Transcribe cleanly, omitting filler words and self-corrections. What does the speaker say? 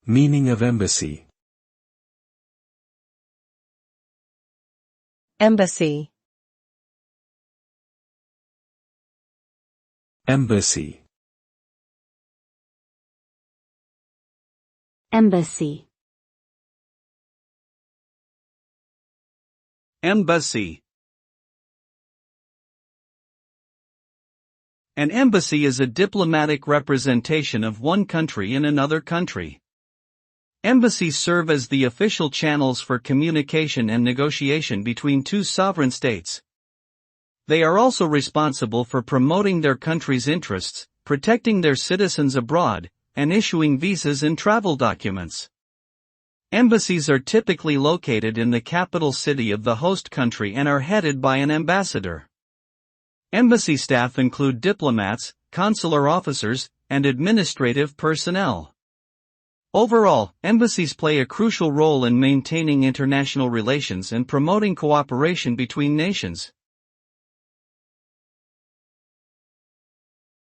Meaning of embassy. Embassy. Embassy. Embassy. Embassy. An embassy is a diplomatic representation of one country in another country. Embassies serve as the official channels for communication and negotiation between two sovereign states. They are also responsible for promoting their country's interests, protecting their citizens abroad, and issuing visas and travel documents. Embassies are typically located in the capital city of the host country and are headed by an ambassador. Embassy staff include diplomats, consular officers, and administrative personnel. Overall, embassies play a crucial role in maintaining international relations and promoting cooperation between nations.